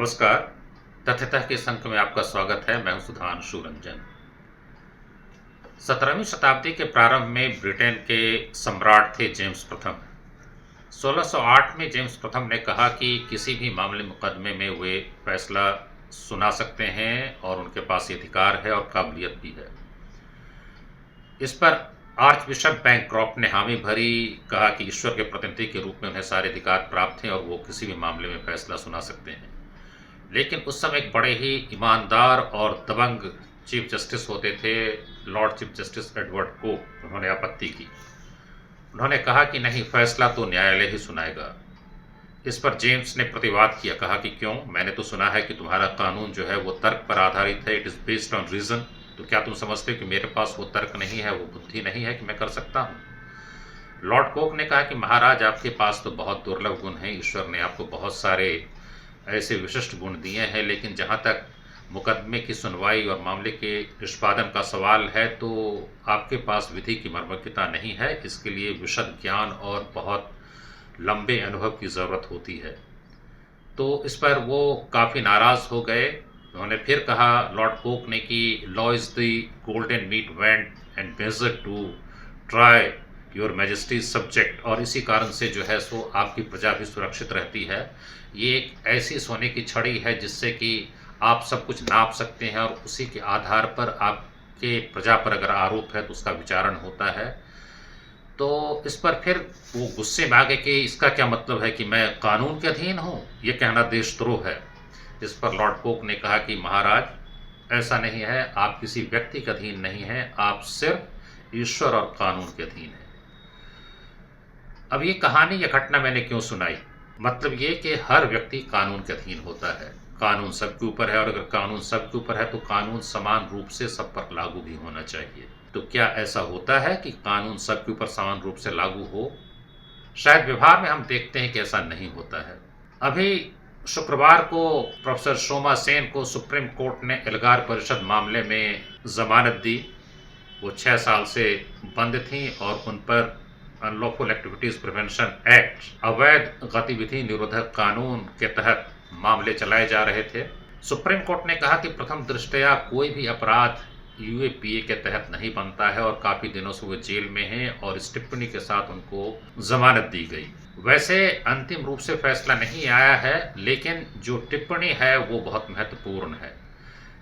नमस्कार। तथ्यतः के इस अंक में आपका स्वागत है। मैं हूं सुधांशु रंजन। 17वीं शताब्दी के प्रारंभ में ब्रिटेन के सम्राट थे जेम्स प्रथम। 1608 में जेम्स प्रथम ने कहा कि किसी भी मामले मुकदमे में वे फैसला सुना सकते हैं और उनके पास ये अधिकार है और काबिलियत भी है। इस पर आर्च बिशप बैंक्रॉफ्ट ने हामी भरी, कहा कि ईश्वर के प्रतिनिधि के रूप में उन्हें सारे अधिकार प्राप्त हैं और वो किसी भी मामले में फैसला सुना सकते हैं। लेकिन उस समय एक बड़े ही ईमानदार और दबंग चीफ जस्टिस होते थे, Lord chief justice Edward Coke. उन्होंने आपत्ति की। उन्होंने कहा कि नहीं, फैसला तो न्यायालय ही सुनाएगा। इस पर जेम्स ने प्रतिवाद किया, कहा कि क्यों, मैंने तो सुना है कि तुम्हारा कानून जो है वो तर्क पर आधारित है, it is based on reason. तो क्या तुम समझते हो कि मेरे पास वो तर्क नहीं है, वो बुद्धि नहीं है कि मैं कर सकता हूँ? लॉर्ड कोक ने कहा कि महाराज, आपके पास तो बहुत दुर्लभ गुण हैं, ईश्वर ने आपको बहुत सारे ऐसे विशिष्ट गुण दिए हैं, लेकिन जहाँ तक मुकदमे की सुनवाई और मामले के निष्पादन का सवाल है तो आपके पास विधि की मर्मज्ञता नहीं है। इसके लिए विशद ज्ञान और बहुत लंबे अनुभव की ज़रूरत होती है। तो इस पर वो काफ़ी नाराज़ हो गए। उन्होंने फिर कहा, लॉर्ड कोक ने, कि law is the golden met wand and measure to try your majesty subject. और इसी कारण से जो है सो आपकी प्रजा भी सुरक्षित रहती है। ये एक ऐसी सोने की छड़ी है जिससे कि आप सब कुछ नाप सकते हैं और उसी के आधार पर आपके प्रजा पर अगर आरोप है तो उसका विचारण होता है। तो इस पर फिर वो गुस्से में आ गए कि इसका क्या मतलब है कि मैं कानून के अधीन हूँ, ये कहना देशद्रोह है। इस पर लॉर्ड कोक ने कहा कि महाराज, ऐसा नहीं है, आप किसी व्यक्ति के अधीन नहीं हैं, आप सिर्फ ईश्वर और कानून के अधीन हैं। अब ये कहानी या घटना मैंने क्यों सुनाई? मतलब ये कि हर व्यक्ति कानून के अधीन होता है। कानून सबके ऊपर है और अगर कानून सबके ऊपर है तो कानून समान रूप से सब पर लागू भी होना चाहिए। तो क्या ऐसा होता है कि कानून सबके ऊपर समान रूप से लागू हो? शायद व्यवहार में हम देखते हैं कि ऐसा नहीं होता है। अभी शुक्रवार को प्रोफेसर शोमा सेन को सुप्रीम कोर्ट ने एल्गार परिषद मामले में जमानत दी। वो 6 साल से बंद थी और उन पर अनलॉफुल एक्टिविटीज प्रिवेंशन एक्ट, अवैध गतिविधि निरोधक कानून के तहत मामले चलाए जा रहे थे। सुप्रीम कोर्ट ने कहा कि प्रथम दृष्टया कोई भी अपराध यूएपीए के तहत नहीं बनता है और काफ़ी दिनों से वो जेल में हैं और इस टिप्पणी के साथ उनको जमानत दी गई। वैसे अंतिम रूप से फैसला नहीं आया है, लेकिन जो टिप्पणी है वो बहुत महत्वपूर्ण है।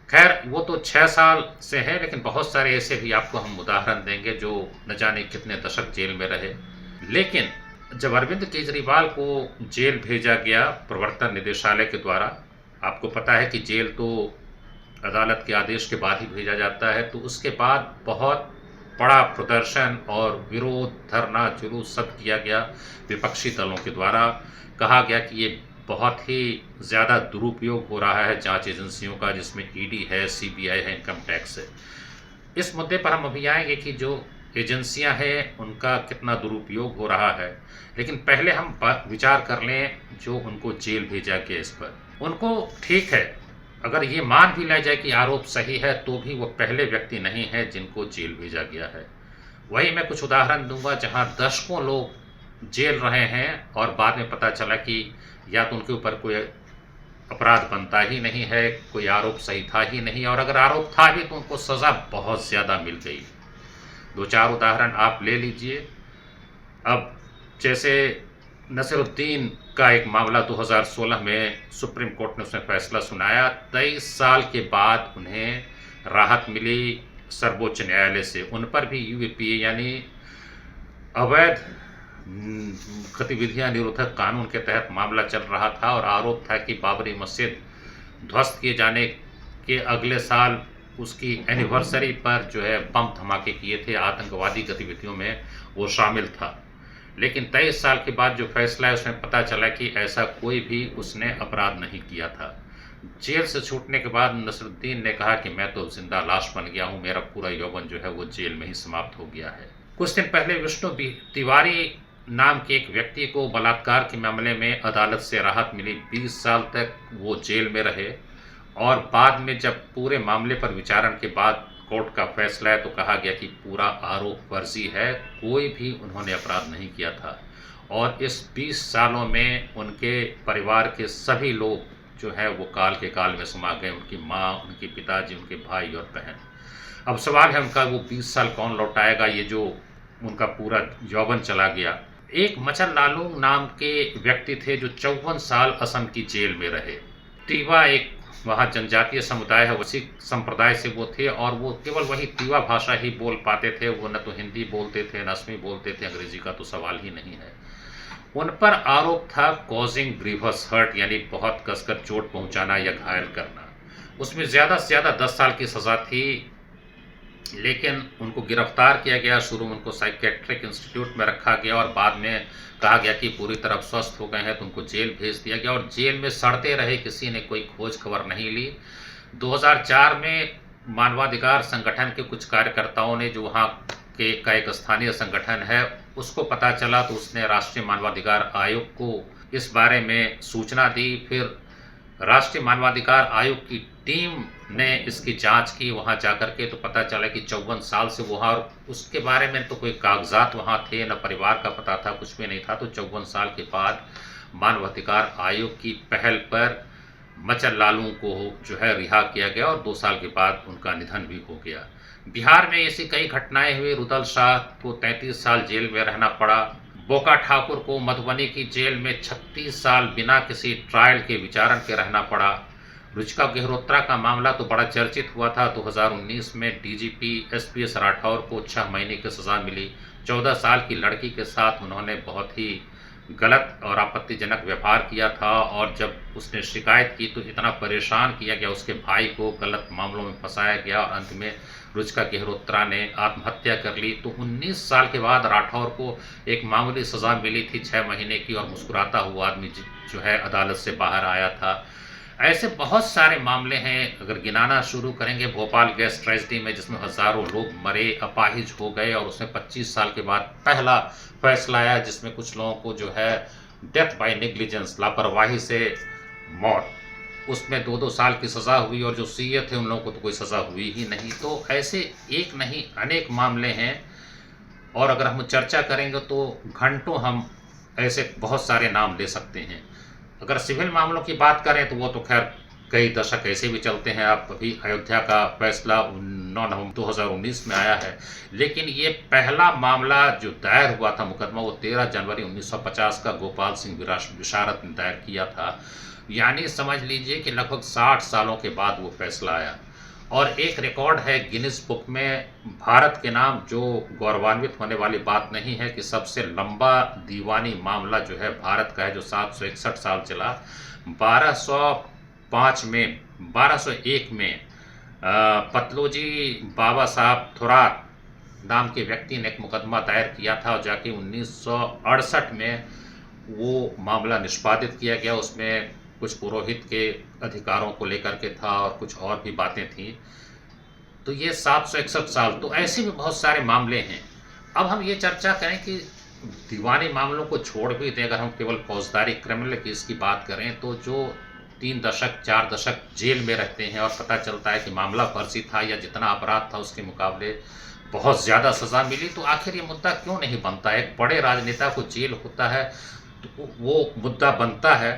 खैर, वो तो 6 साल से है, लेकिन बहुत सारे ऐसे भी आपको हम उदाहरण देंगे जो न जाने कितने दशक जेल में रहे। लेकिन जब अरविंद केजरीवाल को जेल भेजा गया प्रवर्तन निदेशालय के द्वारा, आपको पता है कि जेल तो अदालत के आदेश के बाद ही भेजा जाता है, तो उसके बाद बहुत बड़ा प्रदर्शन और विरोध, धरना, जुलूस सब किया गया विपक्षी दलों के द्वारा। कहा गया कि ये बहुत ही ज़्यादा दुरुपयोग हो रहा है जांच एजेंसियों का, जिसमें ईडी है, सीबीआई है, इनकम टैक्स है। इस मुद्दे पर हम अभी आएंगे कि जो एजेंसियां हैं उनका कितना दुरुपयोग हो रहा है। लेकिन पहले हम विचार कर लें जो उनको जेल भेजा गया इस पर। उनको ठीक है, अगर ये मान भी लिया जाए कि आरोप सही है, तो भी वो पहले व्यक्ति नहीं है जिनको जेल भेजा गया है। वही मैं कुछ उदाहरण दूंगा जहां दशकों लोग जेल रहे हैं और बाद में पता चला कि या तो उनके ऊपर कोई अपराध बनता ही नहीं है, कोई आरोप सही था ही नहीं, और अगर आरोप था भी तो उनको सज़ा बहुत ज़्यादा मिल गई। 2-4 उदाहरण आप ले लीजिए। अब जैसे नसीरुद्दीन का एक मामला 2016 में सुप्रीम कोर्ट ने उसमें फैसला सुनाया। 23 साल के बाद उन्हें राहत मिली सर्वोच्च न्यायालय से। उन पर भी यूएपीए यानी अवैध गतिविधियां निरोधक कानून के तहत मामला चल रहा था और आरोप था कि बाबरी मस्जिद ध्वस्त किए जाने के अगले साल उसकी एनिवर्सरी पर जो है बम धमाके किए थे, आतंकवादी गतिविधियों में वो शामिल था। लेकिन 23 साल के बाद जो फैसला है उसमें पता चला कि ऐसा कोई भी उसने अपराध नहीं किया था। जेल से छूटने के बाद नसरुद्दीन ने कहा कि मैं तो जिंदा लाश बन गया हूँ, मेरा पूरा यौवन जो है वो जेल में ही समाप्त हो गया है। कुछ दिन पहले विष्णु तिवारी नाम के एक व्यक्ति को बलात्कार के मामले में अदालत से राहत मिली। 20 साल तक वो जेल में रहे और बाद में जब पूरे मामले पर विचारण के बाद कोर्ट का फैसला है तो कहा गया कि पूरा आरोप फर्जी है, कोई भी उन्होंने अपराध नहीं किया था। और इस 20 सालों में उनके परिवार के सभी लोग जो है वो काल के काल में समा गए, उनकी माँ, उनके पिताजी, उनके भाई और बहन। अब सवाल है उनका वो 20 साल कौन लौटाएगा, ये जो उनका पूरा यौवन चला गया। एक मचन लालूंग नाम के व्यक्ति थे जो 54 साल असम की जेल में रहे। तीवा एक वहाँ जनजातीय समुदाय है, उसी संप्रदाय से वो थे और वो केवल वही तीवा भाषा ही बोल पाते थे। वो न तो हिंदी बोलते थे, न असमी बोलते थे, अंग्रेजी का तो सवाल ही नहीं है। उन पर आरोप था कॉजिंग ग्रीवस हर्ट, यानी बहुत कसकर चोट पहुंचाना या घायल करना। उसमें ज़्यादा से ज़्यादा 10 साल की सज़ा थी, लेकिन उनको गिरफ्तार किया गया। शुरू में उनको साइकेट्रिक इंस्टीट्यूट में रखा गया और बाद में कहा गया कि पूरी तरह स्वस्थ हो गए हैं तो उनको जेल भेज दिया गया और जेल में सड़ते रहे, किसी ने कोई खोज खबर नहीं ली। 2004 में मानवाधिकार संगठन के कुछ कार्यकर्ताओं ने, जो वहाँ के का एक स्थानीय संगठन है, उसको पता चला तो उसने राष्ट्रीय मानवाधिकार आयोग को इस बारे में सूचना दी। फिर राष्ट्रीय मानवाधिकार आयोग की टीम ने इसकी जांच की वहां जाकर के, तो पता चला कि 54 साल से वहाँ, और उसके बारे में तो कोई कागजात वहां थे, न परिवार का पता था, कुछ भी नहीं था। तो 54 साल के बाद मानवाधिकार आयोग की पहल पर मचन लालू को जो है रिहा किया गया और 2 साल के बाद उनका निधन भी हो गया। बिहार में ऐसी कई घटनाएं हुई। रुदल शाह को 33 साल जेल में रहना पड़ा। बोका ठाकुर को मधुबनी की जेल में 36 साल बिना किसी ट्रायल के विचारण के रहना पड़ा। रुचिका गिरोत्रा का मामला तो बड़ा चर्चित हुआ था। 2019 में डीजीपी एसपीएस राठौर को 6 महीने की सज़ा मिली। 14 साल की लड़की के साथ उन्होंने बहुत ही गलत और आपत्तिजनक व्यवहार किया था और जब उसने शिकायत की तो इतना परेशान किया गया, उसके भाई को गलत मामलों में फंसाया गया और अंत में रुचिका गिरोत्रा ने आत्महत्या कर ली। तो 19 साल के बाद राठौर को एक मामूली सज़ा मिली थी 6 महीने की और मुस्कुराता हुआ आदमी जो है अदालत से बाहर आया था। ऐसे बहुत सारे मामले हैं, अगर गिनाना शुरू करेंगे। भोपाल गैस ट्रेजेडी में जिसमें हज़ारों लोग मरे, अपाहिज हो गए और उसमें 25 साल के बाद पहला फैसला आया जिसमें कुछ लोगों को जो है डेथ बाय नेग्लिजेंस, लापरवाही से मौत, उसमें 2-2 साल की सज़ा हुई और जो सीए थे उन लोगों को तो कोई सज़ा हुई ही नहीं। तो ऐसे एक नहीं अनेक मामले हैं और अगर हम चर्चा करेंगे तो घंटों हम ऐसे बहुत सारे नाम ले सकते हैं। अगर सिविल मामलों की बात करें तो वो तो खैर कई दशक ऐसे भी चलते हैं। आप अभी अयोध्या का फैसला 9 नवंबर 2019 में आया है, लेकिन ये पहला मामला जो दायर हुआ था मुकदमा, वो 13 जनवरी 1950 का गोपाल सिंह विशारद ने दायर किया था। यानी समझ लीजिए कि लगभग 60 सालों के बाद वो फैसला आया। और एक रिकॉर्ड है गिनीज बुक में भारत के नाम, जो गौरवान्वित होने वाली बात नहीं है कि सबसे लंबा दीवानी मामला जो है भारत का है, जो 761 साल चला। 1201 में पतलोजी बाबा साहब थोराट नाम के व्यक्ति ने एक मुकदमा दायर किया था और जाके 1968 में वो मामला निष्पादित किया गया। उसमें कुछ पुरोहित के अधिकारों को लेकर के था और कुछ और भी बातें थी। तो ये 761 साल, तो ऐसे भी बहुत सारे मामले हैं। अब हम ये चर्चा करें कि दीवानी मामलों को छोड़ भी दें, अगर हम केवल फौजदारी क्रिमिनल केस की बात करें तो जो 3 दशक 4 दशक जेल में रहते हैं और पता चलता है कि मामला फर्जी था या जितना अपराध था उसके मुकाबले बहुत ज़्यादा सज़ा मिली, तो आखिर ये मुद्दा क्यों नहीं बनता है? एक बड़े राजनेता को जेल होता है तो वो मुद्दा बनता है।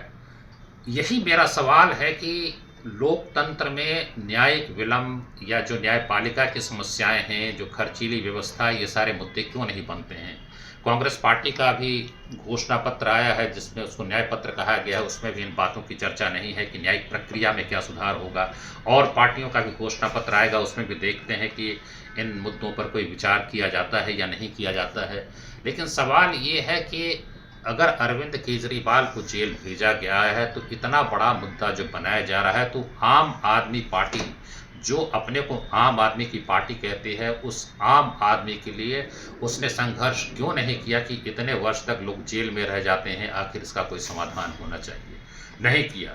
यही मेरा सवाल है कि लोकतंत्र में न्यायिक विलंब या जो न्यायपालिका की समस्याएं हैं, जो खर्चीली व्यवस्था, ये सारे मुद्दे क्यों नहीं बनते हैं? कांग्रेस पार्टी का भी घोषणा पत्र आया है जिसमें उसको न्याय पत्र कहा गया है, उसमें भी इन बातों की चर्चा नहीं है कि न्यायिक प्रक्रिया में क्या सुधार होगा। और पार्टियों का भी घोषणा पत्र आएगा, उसमें भी देखते हैं कि इन मुद्दों पर कोई विचार किया जाता है या नहीं किया जाता है। लेकिन सवाल ये है कि अगर अरविंद केजरीवाल को जेल भेजा गया है तो इतना बड़ा मुद्दा जो बनाया जा रहा है, तो आम आदमी पार्टी, जो अपने को आम आदमी की पार्टी कहती है, उस आम आदमी के लिए उसने संघर्ष क्यों नहीं किया कि इतने वर्ष तक लोग जेल में रह जाते हैं, आखिर इसका कोई समाधान होना चाहिए? नहीं किया।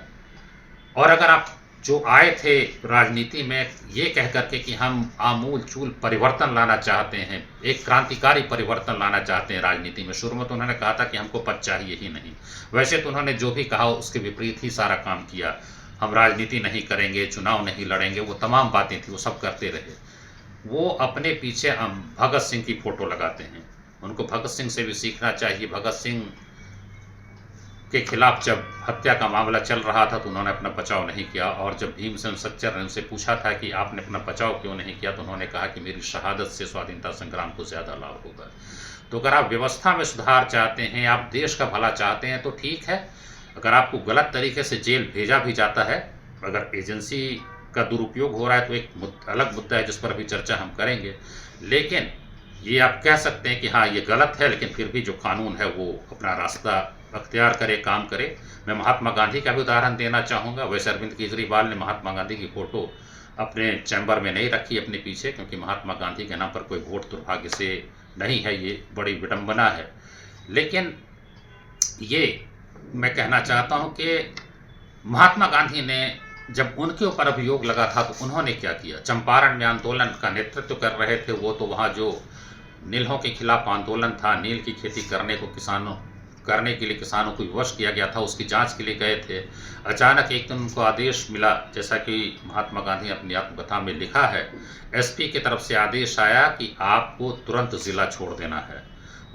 और अगर आप जो आए थे राजनीति में ये कह करके कि हम आमूल चूल परिवर्तन लाना चाहते हैं, एक क्रांतिकारी परिवर्तन लाना चाहते हैं राजनीति में, शुरू में तो उन्होंने कहा था कि हमको पद चाहिए ही नहीं। वैसे तो उन्होंने जो भी कहा उसके विपरीत ही सारा काम किया। हम राजनीति नहीं करेंगे, चुनाव नहीं लड़ेंगे, वो तमाम बातें थी, वो सब करते रहे। वो अपने पीछे हम भगत सिंह की फ़ोटो लगाते हैं। उनको भगत सिंह से भी सीखना चाहिए। भगत सिंह के खिलाफ जब हत्या का मामला चल रहा था तो उन्होंने अपना बचाव नहीं किया, और जब भीमसेन सच्चर ने उनसे पूछा था कि आपने अपना बचाव क्यों नहीं किया, तो उन्होंने कहा कि मेरी शहादत से स्वाधीनता संग्राम को ज़्यादा लाभ होगा। तो अगर आप व्यवस्था में सुधार चाहते हैं, आप देश का भला चाहते हैं, तो ठीक है। अगर आपको गलत तरीके से जेल भेजा भी जाता है, अगर एजेंसी का दुरुपयोग हो रहा है, तो एक अलग मुद्दा है जिस पर अभी चर्चा हम करेंगे। लेकिन ये आप कह सकते हैं कि हाँ ये गलत है, लेकिन फिर भी जो कानून है वो अपना रास्ता अख्तियार करे, काम करे। मैं महात्मा गांधी का भी उदाहरण देना चाहूँगा। वैसे अरविंद केजरीवाल ने महात्मा गांधी की फ़ोटो अपने चैम्बर में नहीं रखी अपने पीछे, क्योंकि महात्मा गांधी के नाम पर कोई वोट दुर्भाग्य से नहीं है, ये बड़ी विडंबना है। लेकिन ये मैं कहना चाहता हूँ कि महात्मा गांधी ने जब उनके ऊपर अभियोग लगा था तो उन्होंने क्या किया। चंपारण में आंदोलन का नेतृत्व कर रहे थे वो, तो वहाँ जो नीलों के खिलाफ आंदोलन था, नील की खेती करने के लिए किसानों को विवश किया गया था, उसकी जांच के लिए गए थे। अचानक एक दिन उनको आदेश मिला, जैसा कि महात्मा गांधी ने अपनी आत्मकथा में लिखा है, एसपी की तरफ से आदेश आया कि आपको तुरंत ज़िला छोड़ देना है।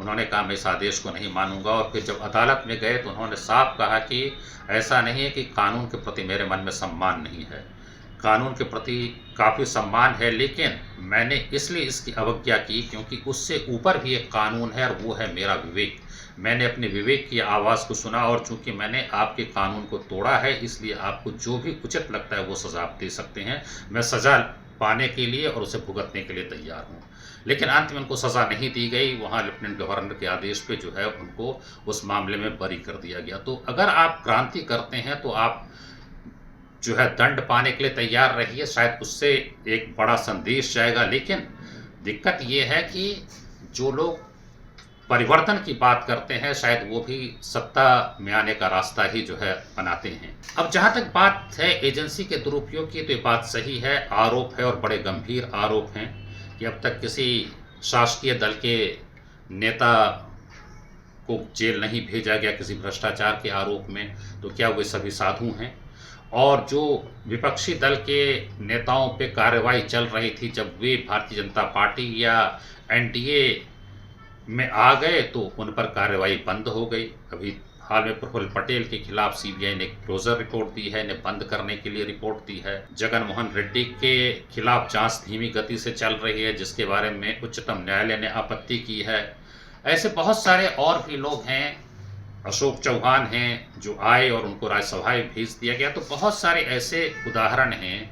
उन्होंने कहा मैं इस आदेश को नहीं मानूंगा, और फिर जब अदालत में गए तो उन्होंने साफ कहा कि ऐसा नहीं है कि कानून के प्रति मेरे मन में सम्मान नहीं है, कानून के प्रति काफ़ी सम्मान है, लेकिन मैंने इसलिए इसकी अवज्ञा की क्योंकि उससे ऊपर भी एक कानून है, और वो है मेरा विवेक। मैंने अपने विवेक की आवाज़ को सुना, और चूंकि मैंने आपके कानून को तोड़ा है, इसलिए आपको जो भी उचित लगता है वो सज़ा आप दे सकते हैं। मैं सज़ा पाने के लिए और उसे भुगतने के लिए तैयार हूँ। लेकिन अंत में उनको सज़ा नहीं दी गई। वहाँ लेफ्टिनेंट गवर्नर के आदेश पे जो है उनको उस मामले में बरी कर दिया गया। तो अगर आप क्रांति करते हैं तो आप जो है दंड पाने के लिए तैयार रहिए, शायद उससे एक बड़ा संदेश जाएगा। लेकिन दिक्कत ये है कि जो लोग परिवर्तन की बात करते हैं, शायद वो भी सत्ता में आने का रास्ता ही जो है बनाते हैं। अब जहाँ तक बात है एजेंसी के दुरुपयोग की, तो ये बात सही है, आरोप है और बड़े गंभीर आरोप हैं कि अब तक किसी शासकीय दल के नेता को जेल नहीं भेजा गया किसी भ्रष्टाचार के आरोप में। तो क्या वे सभी साधु हैं? और जो विपक्षी दल के नेताओं पे कार्रवाई चल रही थी, जब वे भारतीय जनता पार्टी या एनडीए में आ गए तो उन पर कार्रवाई बंद हो गई। अभी हाल में प्रफुल्ल पटेल के खिलाफ सीबीआई ने क्लोजर रिपोर्ट दी है, इन्हें बंद करने के लिए रिपोर्ट दी है। जगन मोहन रेड्डी के खिलाफ जांच धीमी गति से चल रही है, जिसके बारे में उच्चतम न्यायालय ने आपत्ति की है। ऐसे बहुत सारे और भी लोग हैं, अशोक चौहान हैं जो आए और उनको राज्यसभा में भेज दिया गया। तो बहुत सारे ऐसे उदाहरण हैं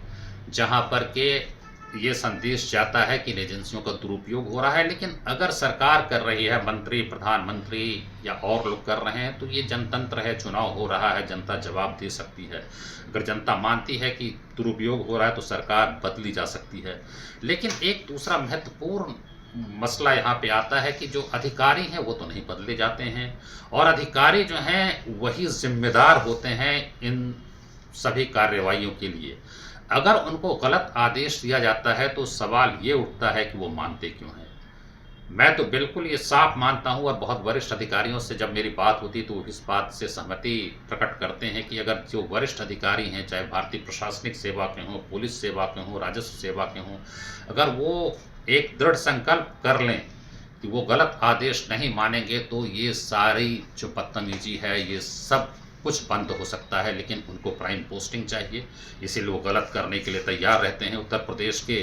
जहां पर के ये संदेश जाता है कि इन एजेंसियों का दुरुपयोग हो रहा है। लेकिन अगर सरकार कर रही है, मंत्री, प्रधानमंत्री या और लोग कर रहे हैं, तो ये जनतंत्र है, चुनाव हो रहा है, जनता जवाब दे सकती है। अगर जनता मानती है कि दुरुपयोग हो रहा है तो सरकार बदली जा सकती है। लेकिन एक दूसरा महत्वपूर्ण मसला यहाँ पे आता है कि जो अधिकारी हैं वो तो नहीं बदले जाते हैं, और अधिकारी जो हैं वही जिम्मेदार होते हैं इन सभी कार्रवाइयों के लिए। अगर उनको गलत आदेश दिया जाता है तो सवाल ये उठता है कि वो मानते क्यों हैं। मैं तो बिल्कुल ये साफ मानता हूँ, और बहुत वरिष्ठ अधिकारियों से जब मेरी बात होती तो वो इस बात से सहमति प्रकट करते हैं कि अगर जो वरिष्ठ अधिकारी हैं, चाहे भारतीय प्रशासनिक सेवा के हों, पुलिस सेवा के हों, राजस्व सेवा के हों, अगर वो एक दृढ़ संकल्प कर लें कि वो गलत आदेश नहीं मानेंगे, तो ये सारी जो बदतमीजी है ये सब कुछ बंद हो सकता है। लेकिन उनको प्राइम पोस्टिंग चाहिए, इसीलिए वो गलत करने के लिए तैयार रहते हैं। उत्तर प्रदेश के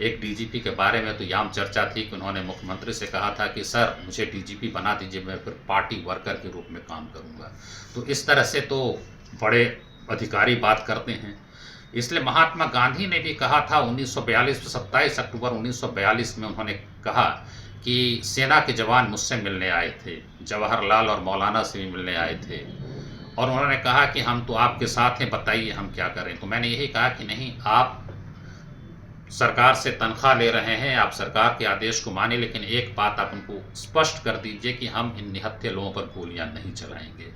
एक डीजीपी के बारे में तो याम चर्चा थी कि उन्होंने मुख्यमंत्री से कहा था कि सर मुझे डीजीपी बना दीजिए, मैं फिर पार्टी वर्कर के रूप में काम करूंगा। तो इस तरह से तो बड़े अधिकारी बात करते हैं। इसलिए महात्मा गांधी ने भी कहा था 1942 में, 27 अक्टूबर 1942 में उन्होंने कहा कि सेना के जवान मुझसे मिलने आए थे, जवाहरलाल और मौलाना से भी मिलने आए थे, और उन्होंने कहा कि हम तो आपके साथ हैं, बताइए हम क्या करें। तो मैंने यही कहा कि नहीं, आप सरकार से तनख्वाह ले रहे हैं, आप सरकार के आदेश को माने, लेकिन एक बात आप उनको स्पष्ट कर दीजिए कि हम इन निहत्थे लोगों पर गोलियां नहीं चलाएंगे।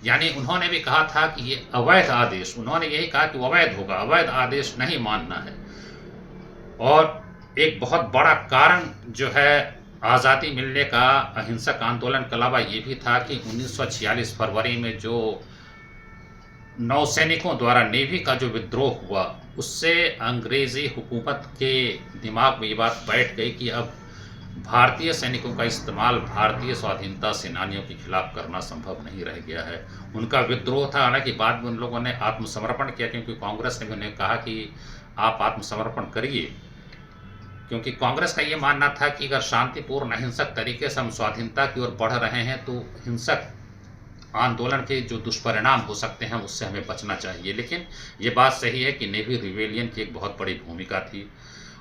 यानी उन्होंने भी कहा था कि ये अवैध आदेश, उन्होंने यही कहा कि वो अवैध होगा, अवैध आदेश नहीं मानना है। और एक बहुत बड़ा कारण जो है आज़ादी मिलने का अहिंसक आंदोलन के अलावा ये भी था कि 1946 फरवरी में जो नौसैनिकों द्वारा नेवी का जो विद्रोह हुआ, उससे अंग्रेज़ी हुकूमत के दिमाग में ये बात बैठ गई कि अब भारतीय सैनिकों का इस्तेमाल भारतीय स्वाधीनता सेनानियों के खिलाफ करना संभव नहीं रह गया है। उनका विद्रोह था, हालाँकि बाद में उन लोगों ने आत्मसमर्पण किया, क्योंकि कांग्रेस ने भी उन्हें कहा कि आप आत्मसमर्पण करिए। क्योंकि कांग्रेस का ये मानना था कि अगर शांतिपूर्ण अहिंसक तरीके से हम स्वाधीनता की ओर बढ़ रहे हैं, तो हिंसक आंदोलन के जो दुष्परिणाम हो सकते हैं उससे हमें बचना चाहिए। लेकिन ये बात सही है कि नेवी रिवेलियन की एक बहुत बड़ी भूमिका थी,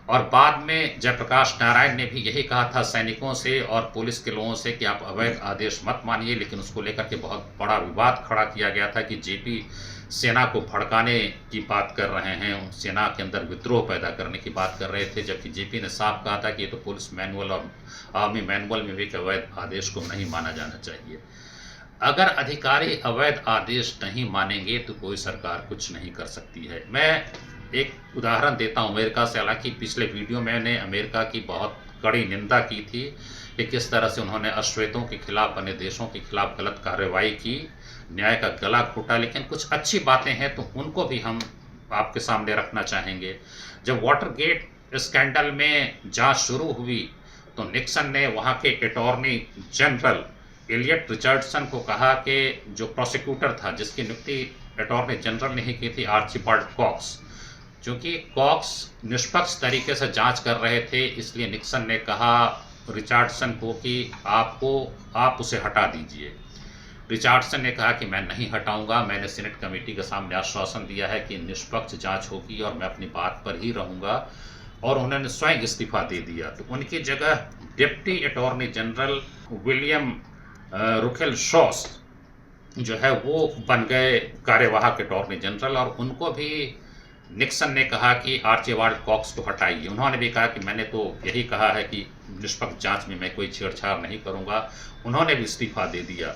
और बाद में जयप्रकाश नारायण ने भी यही कहा था सैनिकों से और पुलिस के लोगों से कि आप अवैध आदेश मत मानिए। लेकिन उसको लेकर के बहुत बड़ा विवाद खड़ा किया गया था कि जेपी सेना को भड़काने की बात कर रहे हैं, सेना के अंदर विद्रोह पैदा करने की बात कर रहे थे, जबकि जेपी ने साफ कहा था कि ये तो पुलिस मैनुअल और आर्मी मैनुअल में भी अवैध आदेश को नहीं माना जाना चाहिए। अगर अधिकारी अवैध आदेश नहीं मानेंगे तो कोई सरकार कुछ नहीं कर सकती है। मैं एक उदाहरण देता हूँ अमेरिका से। हालांकि पिछले वीडियो में मैंने अमेरिका की बहुत कड़ी निंदा की थी कि किस तरह से उन्होंने अश्वेतों के खिलाफ, अन्य देशों के खिलाफ गलत कार्रवाई की, न्याय का गला घोटा। लेकिन कुछ अच्छी बातें हैं तो उनको भी हम आपके सामने रखना चाहेंगे। जब वाटरगेट स्कैंडल में जांच शुरू हुई तो निक्सन ने वहाँ के अटॉर्नी जनरल एलियट रिचर्डसन को कहा कि जो प्रोसिक्यूटर था, जिसकी नियुक्ति अटॉर्नी जनरल ने ही की थी, आर्चिबाल्ड कॉक्स, चूंकि कॉक्स निष्पक्ष तरीके से जांच कर रहे थे, इसलिए निक्सन ने कहा रिचर्डसन को कि आप उसे हटा दीजिए। रिचर्डसन ने कहा कि मैं नहीं हटाऊंगा, मैंने सीनेट कमेटी के सामने आश्वासन दिया है कि निष्पक्ष जांच होगी और मैं अपनी बात पर ही रहूंगा, और उन्होंने स्वयं इस्तीफा दे दिया। तो उनकी जगह डिप्टी अटॉर्नी जनरल विलियम रुखेल शॉस जो है वो बन गए कार्यवाहक अटॉर्नी जनरल, और उनको भी निक्सन ने कहा कि आर्चिबाल्ड कॉक्स को हटाइए। उन्होंने भी कहा कि मैंने तो यही कहा है कि निष्पक्ष जांच में मैं कोई छेड़छाड़ नहीं करूंगा। उन्होंने भी इस्तीफा दे दिया।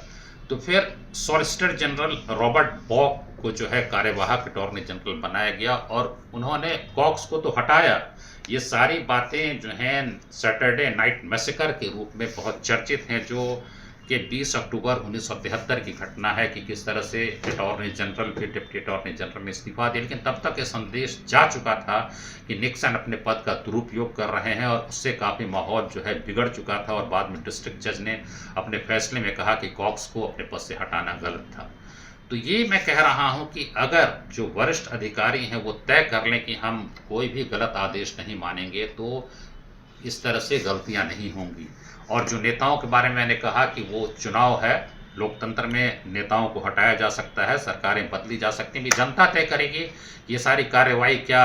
तो फिर सॉलिसिटर जनरल रॉबर्ट बॉक को जो है कार्यवाहक अटॉर्नी जनरल बनाया गया, और उन्होंने कॉक्स को तो हटाया। ये सारी बातें जो हैं सैटरडे नाइट मैसेकर के रूप में बहुत चर्चित हैं, जो कि 20 अक्टूबर 1973 की घटना है कि किस तरह से अटॉर्नी जनरल फिर डिप्टी अटॉर्नी जनरल ने इस्तीफा दिया। लेकिन तब तक ये संदेश जा चुका था कि निक्सन अपने पद का दुरुपयोग कर रहे हैं, और उससे काफ़ी माहौल जो है बिगड़ चुका था। और बाद में डिस्ट्रिक्ट जज ने अपने फैसले में कहा कि कॉक्स को अपने पद से हटाना गलत था। तो ये मैं कह रहा हूँ कि अगर जो वरिष्ठ अधिकारी हैं वो तय कर लें कि हम कोई भी गलत आदेश नहीं मानेंगे, तो इस तरह से गलतियां नहीं होंगी। और जो नेताओं के बारे में मैंने कहा कि वो चुनाव है, लोकतंत्र में नेताओं को हटाया जा सकता है, सरकारें बदली जा सकती हैं, जनता तय करेगी ये सारी कार्रवाई क्या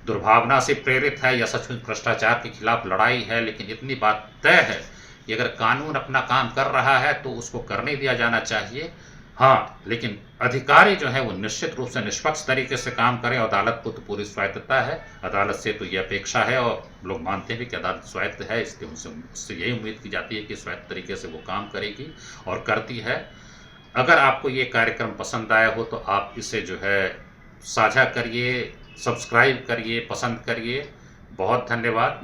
दुर्भावना से प्रेरित है या सचमुच भ्रष्टाचार के खिलाफ लड़ाई है। लेकिन इतनी बात तय है कि अगर कानून अपना काम कर रहा है तो उसको करने दिया जाना चाहिए। हाँ, लेकिन अधिकारी जो है वो निश्चित रूप से निष्पक्ष तरीके से काम करें। अदालत को तो पूरी स्वायत्तता है, अदालत से तो ये अपेक्षा है, और लोग मानते हैं कि अदालत स्वायत्त है, इसलिए उससे यही उम्मीद की जाती है कि स्वायत्त तरीके से वो काम करेगी और करती है। अगर आपको ये कार्यक्रम पसंद आया हो तो आप इसे जो है साझा करिए, सब्सक्राइब करिए, पसंद करिए। बहुत धन्यवाद।